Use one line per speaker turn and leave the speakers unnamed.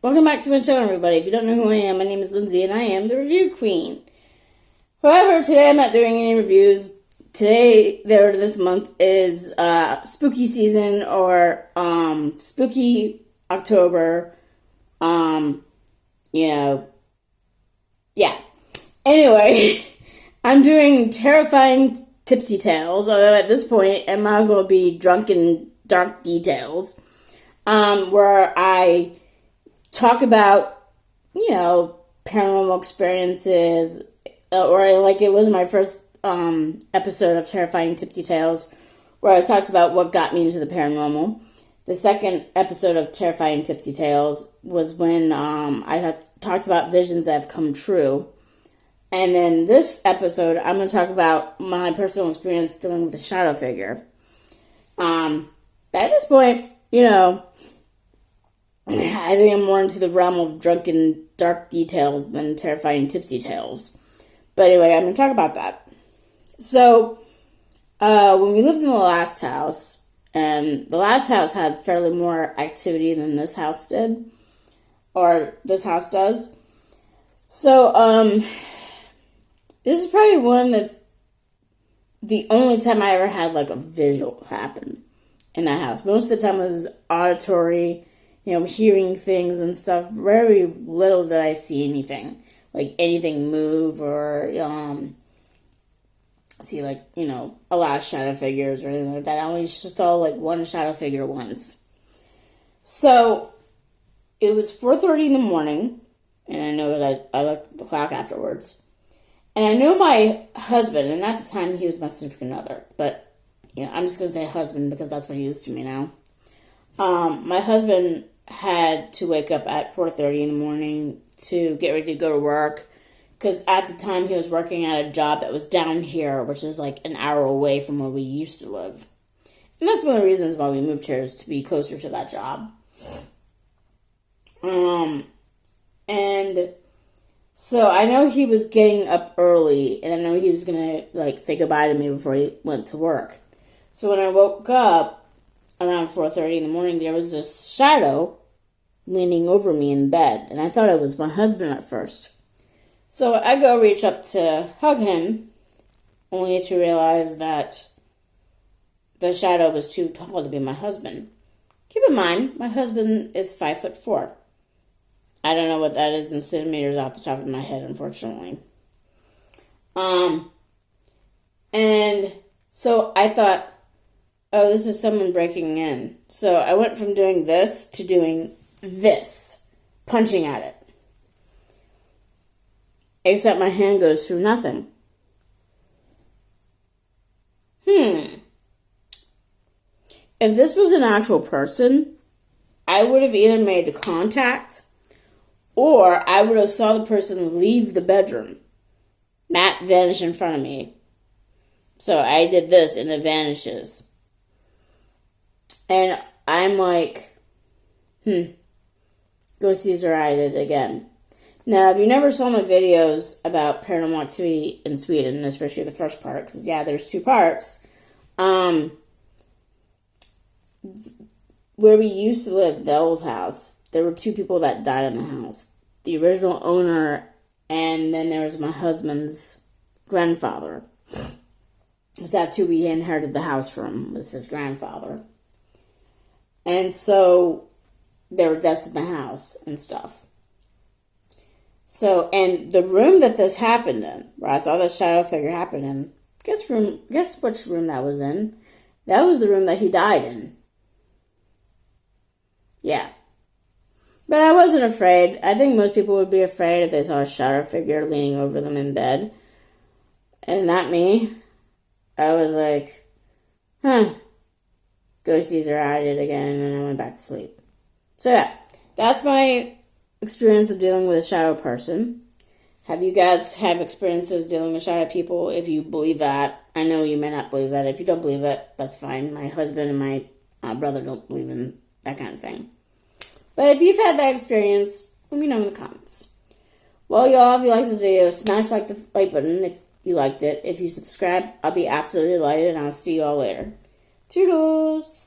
Welcome back to my channel, everybody. If you don't know who I am, my name is Lindsay, and I am the Review Queen. However, today I'm not doing any reviews. Today, this month, is spooky season, or spooky October. Yeah. Anyway, I'm doing Terrifying Tipsy Tales, although at this point, it might as well be Drunken Dark Details, where I talk about, paranormal experiences, or like it was my first episode of Terrifying Tipsy Tales, where I talked about what got me into the paranormal. The second episode of Terrifying Tipsy Tales was when I talked about visions that have come true. And then this episode, I'm going to talk about my personal experience dealing with a shadow figure. At this point, I think I'm more into the realm of drunken dark details than terrifying tipsy tales. But anyway, I'm going to talk about that. So, when we lived in the last house, and the last house had fairly more activity than this house did, or this house does. So, this is probably the only time I ever had like a visual happen in that house. Most of the time it was auditory, hearing things and stuff. Very little did I see anything, like anything move or see a lot of shadow figures or anything like that. I only just saw like one shadow figure once. So it was 4:30 in the morning, and I know that I looked at the clock afterwards. And I know my husband, and at the time he was my significant other, but I'm just going to say husband because that's what he is to me now. My husband had to wake up at 4:30 in the morning to get ready to go to work, because at the time he was working at a job that was down here, which is like an hour away from where we used to live. And that's one of the reasons why we moved here, is to be closer to that job. And so I know he was getting up early, and I know he was going to say goodbye to me before he went to work. So when I woke up around 4:30 in the morning, there was this shadow leaning over me in bed, and I thought it was my husband at first. So I go reach up to hug him, only to realize that the shadow was too tall to be my husband. Keep in mind, my husband is 5'4". I don't know what that is in centimeters off the top of my head, unfortunately. And so I thought, oh, this is someone breaking in. So I went from doing this to doing this, punching at it. Except my hand goes through nothing. If this was an actual person, I would have either made contact, or I would have saw the person leave the bedroom. Matt vanished in front of me. So I did this and it vanishes. And I'm like, ghosties are at it again. Now, if you never saw my videos about paranormal activity in Sweden, especially the first part, because there's two parts, where we used to live, the old house, there were two people that died in the house. The original owner, and then there was my husband's grandfather. Because that's who we inherited the house from, was his grandfather. And so there were deaths in the house and stuff. So, and the room that this happened in, where I saw the shadow figure happen in, guess which room that was in? That was the room that he died in. Yeah. But I wasn't afraid. I think most people would be afraid if they saw a shadow figure leaning over them in bed. And not me. I was like, ghosties are at it again, and then I went back to sleep. So that's my experience of dealing with a shadow person. Have you guys have experiences dealing with shadow people? If you believe that, I know you may not believe that. If you don't believe it, that's fine. My husband and my brother don't believe in that kind of thing. But if you've had that experience, let me know in the comments. Well, y'all, if you like this video, smash the like button if you liked it. If you subscribe, I'll be absolutely delighted, and I'll see you all later. Toodles!